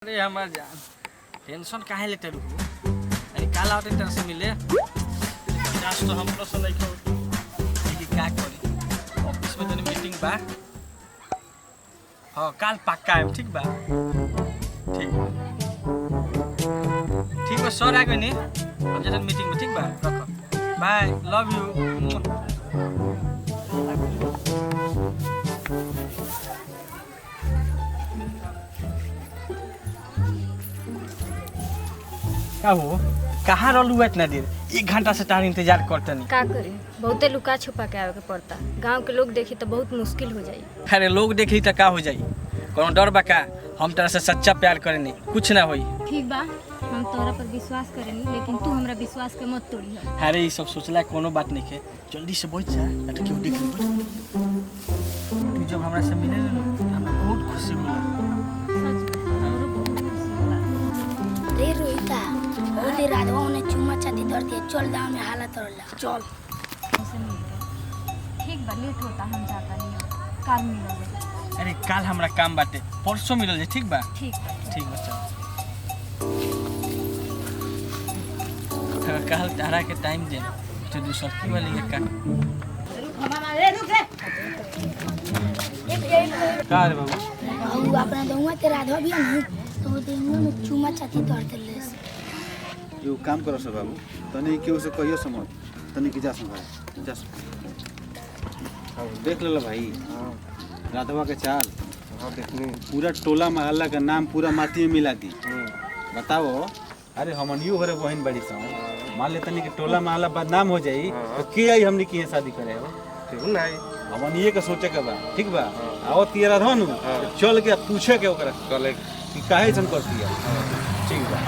अरे हमार जान टेंशन काहे लेते रुको अरे काल आउट टेंशन मिले आज तो हम लोग नहीं को कि का करी ऑफिस में तनी मीटिंग बा हां काल पक्का है ठीक बा ठीक ठीक बा सर आ गए नी हम जरा मीटिंग में ठीक बा रखो बाय लव यू क्या हो कहाँ रहलू इतना देर 1 घंटा से तार इंतजार करते नहीं का करी बहुते लुका छुपा के आवे के पड़ता गांव के लोग देखी तो बहुत मुश्किल हो जाई। अरे लोग देखी तो का हो जाई कोनो डर बा का हम तरह से सच्चा प्यार करेनी कुछ ना होई। ठीक बा हम तोरा पर विश्वास करेनी लेकिन तू हमरा विश्वास के मत तोड़ी। अरे ये सब सोचला कोनो बात नहीं है जल्दी से बैठ जा ना तो क्यों देख ली तू जब हमरा से मिले ना हमरा बहुत खुशी होला। रे रोहिता ओले राधवा ने चुम्मा चाटी धर दिए चल दाम में हालत रहला चल ठीक बा लेट होता हम जाता नहीं काल मिलल। अरे काल हमरा काम बाटे परसों मिलल जे ठीक बा ठीक बा चल काल तारा के टाइम दे तो दूसर की वाली का का रे बाबू और अपना दउआ के राधवा भी नहीं तो देंगे में चुम्मा चाटी धर देले यो काम करो सब बाबू तनी केहू से कहियो समझ तनी की जा संभाल जा देख ले भाई राधवा के चाल पूरा टोला मोहल्ला का नाम पूरा माटी में मिला दी बताओ। अरे हमन यू हरे बहन बड़ी सा मान ले तनी के टोला मोहल्ला बदनाम हो जाई तो के आई हमनी की शादी करे हो ठीक नहीं हमन ये के सोचे के बा ठीक बा आवत की राधवा नु चल के पूछे के ओकरा चले कि काहे सन करती है ठीक बा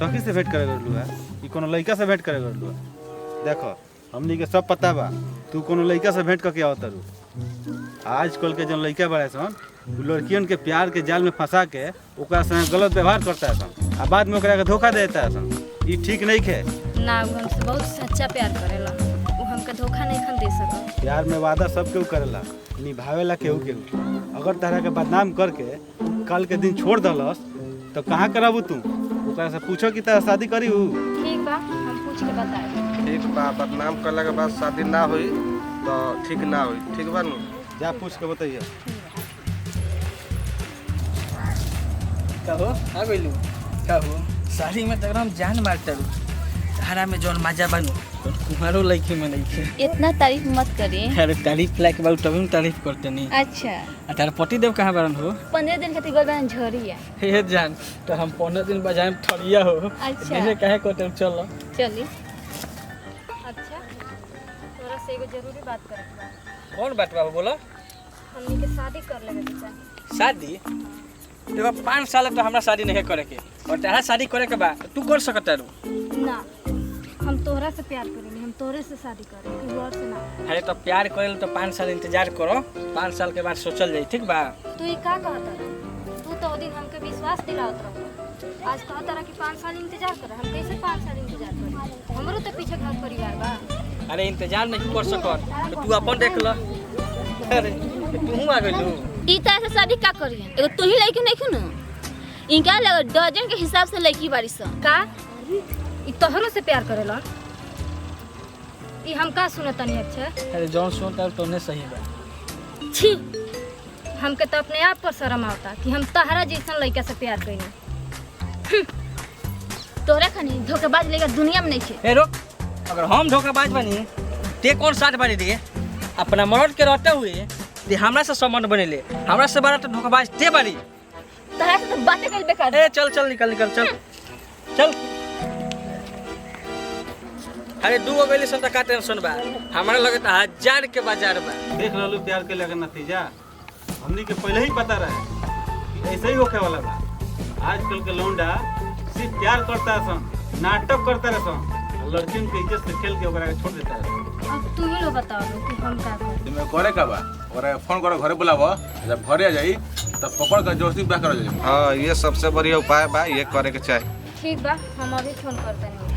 सखी से भेंट करे गलू है कि कोनो लड़का से भेंट करे गलू है देखो हमनी के सब पता बा तू कोनो लड़का से भेंट करके आवत रू आजकल के जो लड़का बड़े सन वो लड़कियन के प्यार के जाल में फंसा के ओकरा संग गलत व्यवहार करता है सन आ बाद में ओकरा के धोखा देता है सन ये ठीक नहीं है ना वो हमसे बहुत सच्चा प्यार करेला वो हमके धोखा नहीं खन दे सका। प्यार में वादा सब केहू करेला निभावेला केहू केहू अगर तरह के बदनाम करके कल के दिन छोड़ दलस तो कहाँ कराबू तू ओकरा से पूछो कि तरह शादी करी हूँ ठीक बा हम पूछ के बताए। ठीक बा बदनाम करला के बाद शादी ना होई तो ठीक ना होई ठीक बा नु जा पूछ के बताइए कहो आ गइलू कहो साड़ी में तगड़ा हम जान मारता रू धारा में जौन मजा बनू कुमारो लड़की में नहीं थे इतना तारीफ मत करी। अरे तारीफ लायक बाबू तभी तारीफ करते नहीं। अच्छा तारा पति देव कहाँ बारन हो 15 दिन खातिर गलबन झरिया हे जान तो हम 15 दिन बजाए ठड़िया हो अच्छा देखे काहे कोटे चलो चली। अच्छा तोरा से एगो जरूरी बात करे के बा। कौन बात बाबू बोलो हमनी के शादी कर लेवे के चाही। शादी देखो 5 साल तो हमरा शादी नहीं करे के और तारा शादी करे के बा तू कर सकता रू ना हम तोहरा से प्यार करेनी हम तोरे से शादी करे कि और से ना। अरे तो प्यार करे तो 5 साल इंतजार करो 5 साल के बाद सोचल जाई ठीक बा। तू ई का कहता तू तो ओ दिन हमके विश्वास दिलावत रहो आज कहता रहा कि 5 साल इंतजार कर हम कैसे 5 साल इंतजार करी हमरो तो पीछे घर परिवार बा। अरे इंतजार नहीं कर सकत तो तू अपन देख ल। अरे तू आ गइलू ई तरह से शादी का करी एगो तू ही लड़की नहीं खनु इनका डजन के हिसाब से लड़की बारी स का ई तोहरो से प्यार करेला ई हम का सुनत तनी अच्छा। अरे जौन सुनता तो नहीं सही बा छी हमके तो अपने आप पर शर्म आवता कि हम तहरा जैसन लड़का से प्यार कइनी। तोरा खनी धोखेबाज लेगा दुनिया में नहीं छे। ए रुक अगर हम धोखेबाज बनी ते कौन साथ बनी दिए अपना मर्द के रहते हुए ते हमरा से संबंध बनेले हमरा से बड़ा तो धोखेबाज ते बारी। तोरा से तो बातें कर बेकार। ए चल चल निकल निकल चल चल। अरे दू गो गइले सन त का टेंशन बा हमरा लगे त 1000 के बाजार बा। देख लो प्यार के लगे नतीजा हमनी के पहले ही पता रहे कि ऐसे ही होखे वाला बा। आजकल के लौंडा सिर्फ प्यार करता है सन नाटक करता रहे सन लड़कियों के इज्जत से खेल के ओकरा के छोड़ देता है। अब तू ही लो बताओ कि हम का करी। तुम्हें करे का बा ओकरा फोन करो घरे बुलावो जब घरे आ जाई तब पकड़ कर जोशी ब्याह करो जाई। हां ये सबसे बढ़िया उपाय बा ये करे के चाही। ठीक बा हम अभी फोन करते नहीं।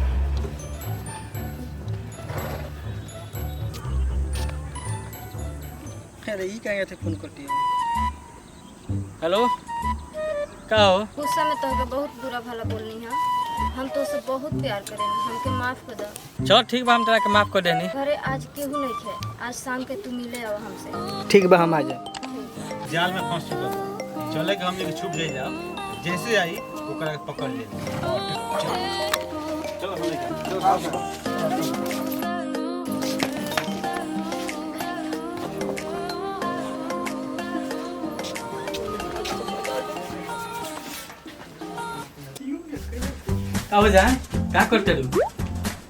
रे ई काहे थे फोन करती हेलो का हो गुस्सा में तोहके बहुत बुरा भला बोलनी है। हम तो उसे बहुत प्यार करेंगे, हमके माफ कर दो। चल ठीक बा, हम तोरा के माफ कर देनी। घरे आज केहू नहीं खे, आज शाम के तू मिले आओ हमसे। ठीक बा, हम आ जाए। जाल में फंस चुका चले के हम लेके छुप ले जाओ, जैसे आई ओकरा के पकड़ ले। चलो हम लेके का हो जाए का करते तू?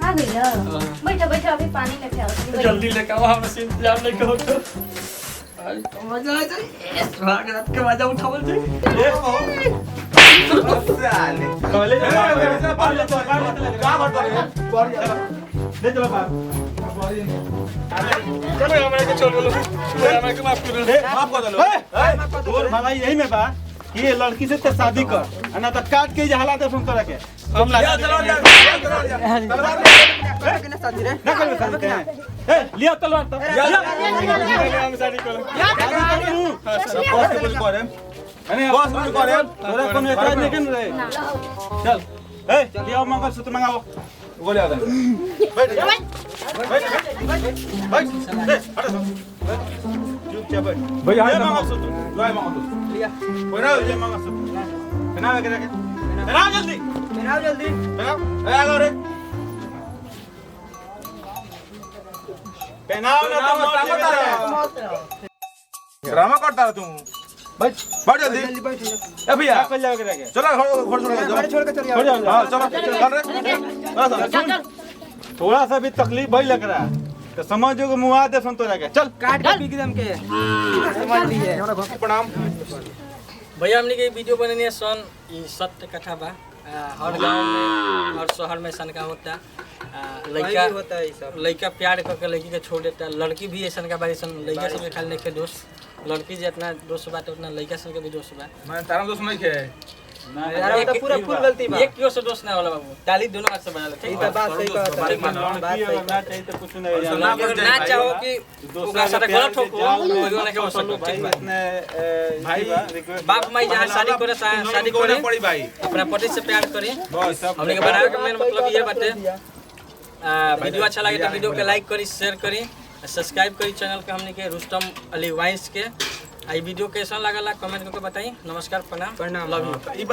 आ गइल। बैठो बैठो, अभी पानी लेके आओ। जल्दी लेके आओ, हमरा से इंतजार नहीं करो तो। आज तो मजा आ जाए, रात रात के मजा उठावल जाए। ले चलो बाप चलो हमरा के छोड़ बोलो, हमरा के माफ कर दे। माफ कर दो। तोर भलाई यही में बा कि ये लड़की से ते शादी कर, ना तो काट के जे हालात है सुन करे के हम ला चलो ना कर सकते हैं। ए लिया तलवार तो हम शादी करो। पॉसिबल करे अरे पॉसिबल करे तोरा कोनो एतराज नहीं कर रे। चल ए लिया मंगलसूत्र मंगाओ, गोले आ गए। बैठ चुपचाप बैठ भैया। मंगलसूत्र लो, मंगलसूत्र लिया पहनाओ, ये मंगलसूत्र पहनाओ के रखे, पहनाओ जल्दी, पहनाओ जल्दी, पहनाओ। ए आ रे पहनाओ ना तो ड्रामा करता है तू। बैठ जल्दी। ए भैया पहले जाओ के रखे। चलो घर छोड़ के चल छोड़ जाओ। हां चलो चल रे। थोड़ा सा भी तकलीफ भई लग रहा है तो समझ जो मुआ दे सुन तो रखे। चल काट के पीक दम के समझ लिए। प्रणाम भैया, हमने के वीडियो बनने सन ई सत्य कथा बा। हर गांव में हर शहर में ऐसा का होता। लड़का प्यार करके लड़की के छोड़ देता। लड़की भी ऐसा का बारी सन, लड़का सब के खाली नहीं के दोस्त, लड़की जितना दोस्त बा उतना लड़का सब के भी दोस्त बा। मैं तारा दोस्त नहीं खे यार तो पूरा फुल गलती बा। एक किलो से दोस्त ना होला बाबू, ताली दोनों हाथ से बना ले। ठीक बात सही कहता है। ना चाहिए तो कुछ नहीं ना चाहो कि ओकरा साथ गलत हो, कोई ना के हो सको। ठीक बा भाई, बाप माई जहां शादी करे शादी करे पड़ी भाई, अपना पति से प्यार करे। बस सब हमने के बनावे के मेन मतलब ये बाटे। वीडियो अच्छा लगे तो वीडियो के लाइक करी, शेयर करी, सब्सक्राइब करी चैनल के हमने के रुस्तम अली वाइस के। आई वीडियो कैसा लागला कमेंट करके बताई। नमस्कार, प्रणाम, लव यू।